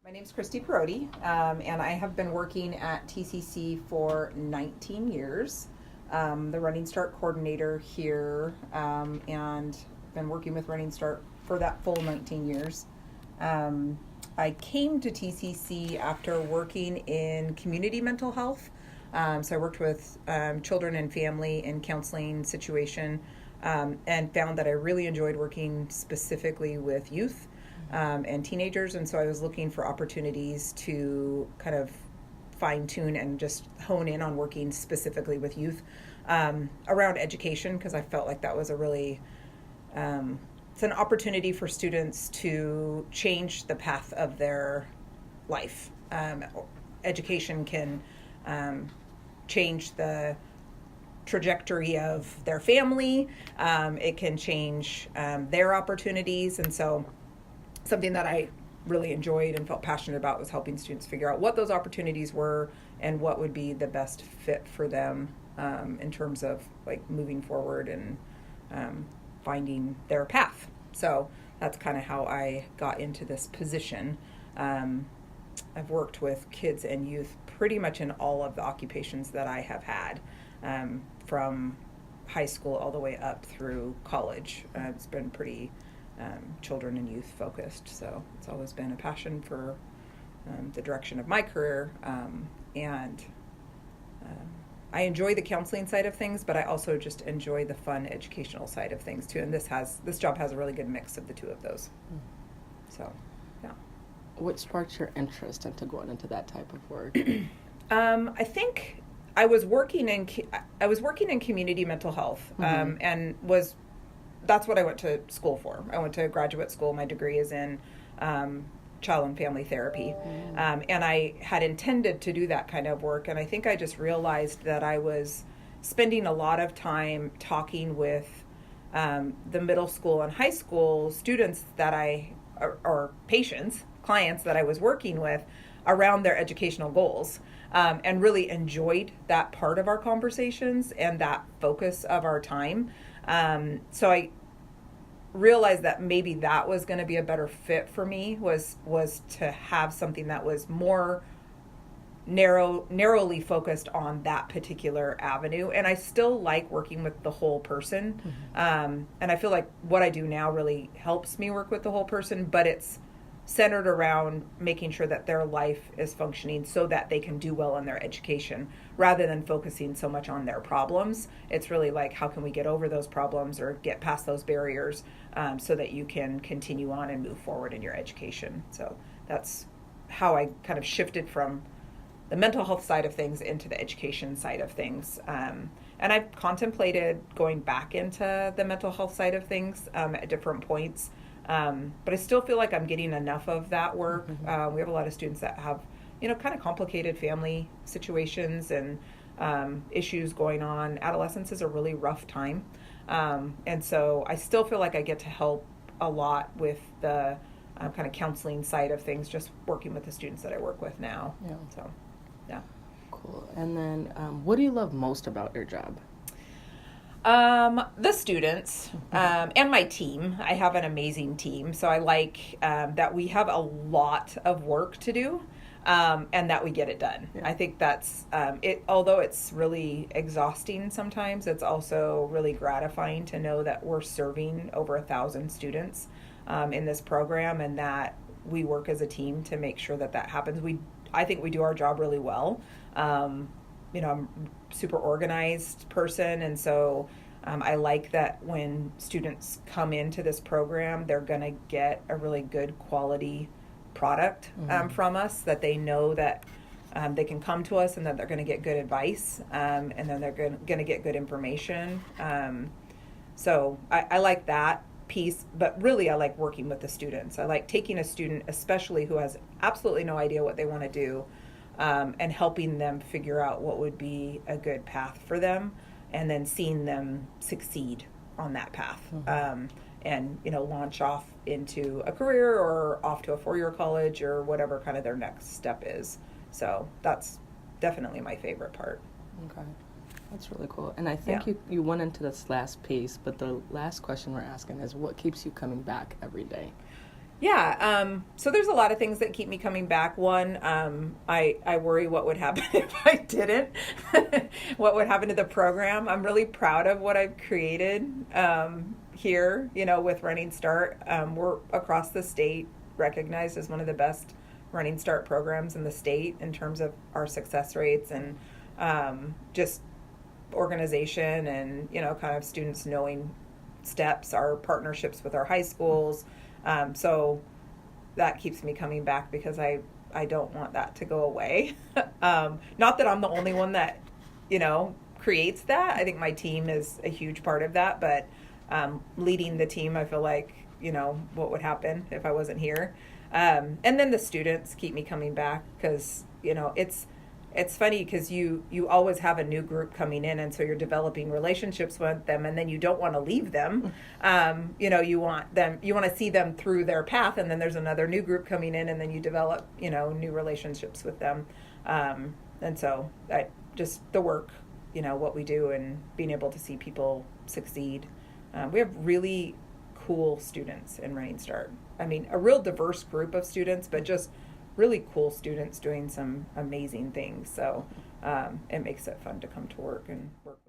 My name's Christy Perotti, and I have been working at TCC for 19 years. The Running Start coordinator here, and been working with Running Start for that full 19 years. I came to TCC after working in community mental health. So I worked with children and family in counseling situation, and found that I really enjoyed working specifically with youth and teenagers, and so I was looking for opportunities to kind of fine-tune and just hone in on working specifically with youth around education, because I felt like that was a really it's an opportunity for students to change the path of their life. Education can change the trajectory of their family. It can change their opportunities, and so something that I really enjoyed and felt passionate about was helping students figure out what those opportunities were and what would be the best fit for them in terms of like moving forward and finding their path. So that's kind of how I got into this position. I've worked with kids and youth pretty much in all of the occupations that I have had, from high school all the way up through college. It's been pretty children and youth focused, so it's always been a passion for the direction of my career, and I enjoy the counseling side of things, but I also just enjoy the fun educational side of things too, and this job has a really good mix of the two of those. So yeah. What sparked your interest into going into that type of work? I think I was working in community mental health, and that's what I went to school for. I went to graduate school. My degree is in child and family therapy. And I had intended to do that kind of work. And I think I just realized that I was spending a lot of time talking with the middle school and high school students or patients, clients that I was working with around their educational goals. And really enjoyed that part of our conversations and that focus of our time. So I realized that maybe that was going to be a better fit for me, was to have something that was more narrowly focused on that particular avenue. And I still like working with the whole person. And I feel like what I do now really helps me work with the whole person, but it's centered around making sure that their life is functioning so that they can do well in their education, rather than focusing so much on their problems. It's really like, how can we get over those problems or get past those barriers so that you can continue on and move forward in your education. So that's how I kind of shifted from the mental health side of things into the education side of things. And I've contemplated going back into the mental health side of things at different points. But I still feel like I'm getting enough of that work. We have a lot of students that have, kind of complicated family situations and issues going on. Adolescence is a really rough time. And so I still feel like I get to help a lot with the kind of counseling side of things, just working with the students that I work with now. Yeah. So, yeah. Cool. And then what do you love most about your job? The students, and my team. I have an amazing team. So I like that we have a lot of work to do, and that we get it done. Yeah. I think that's it. Although it's really exhausting sometimes, it's also really gratifying to know that we're serving over 1,000 students in this program, and that we work as a team to make sure that happens. I think we do our job really well. I'm a super organized person, and so I like that when students come into this program, they're going to get a really good quality product from us, that they know that they can come to us and that they're going to get good advice, and then they're going to get good information. So I like that piece, but really I like working with the students. I like taking a student, especially who has absolutely no idea what they want to do, and helping them figure out what would be a good path for them, and then seeing them succeed on that path, and launch off into a career or off to a 4-year college or whatever kind of their next step is. So that's definitely my favorite part. Okay, that's really cool. And I think you went into this last piece, but the last question we're asking is, what keeps you coming back every day? Yeah, so there's a lot of things that keep me coming back. One, I worry what would happen if I didn't. What would happen to the program? I'm really proud of what I've created here, with Running Start. We're across the state recognized as one of the best Running Start programs in the state in terms of our success rates and just organization and, kind of students knowing steps, our partnerships with our high schools. So that keeps me coming back because I don't want that to go away. Not that I'm the only one that, creates that. I think my team is a huge part of that, but leading the team, I feel like, what would happen if I wasn't here. And then the students keep me coming back because, it's funny because you always have a new group coming in, and so you're developing relationships with them, and then you don't want to leave them. You want to see them through their path, and then there's another new group coming in, and then you develop, new relationships with them. And so just the work, what we do and being able to see people succeed. We have really cool students in Running Start. I mean, a real diverse group of students, but just really cool students doing some amazing things. So it makes it fun to come to work and work with.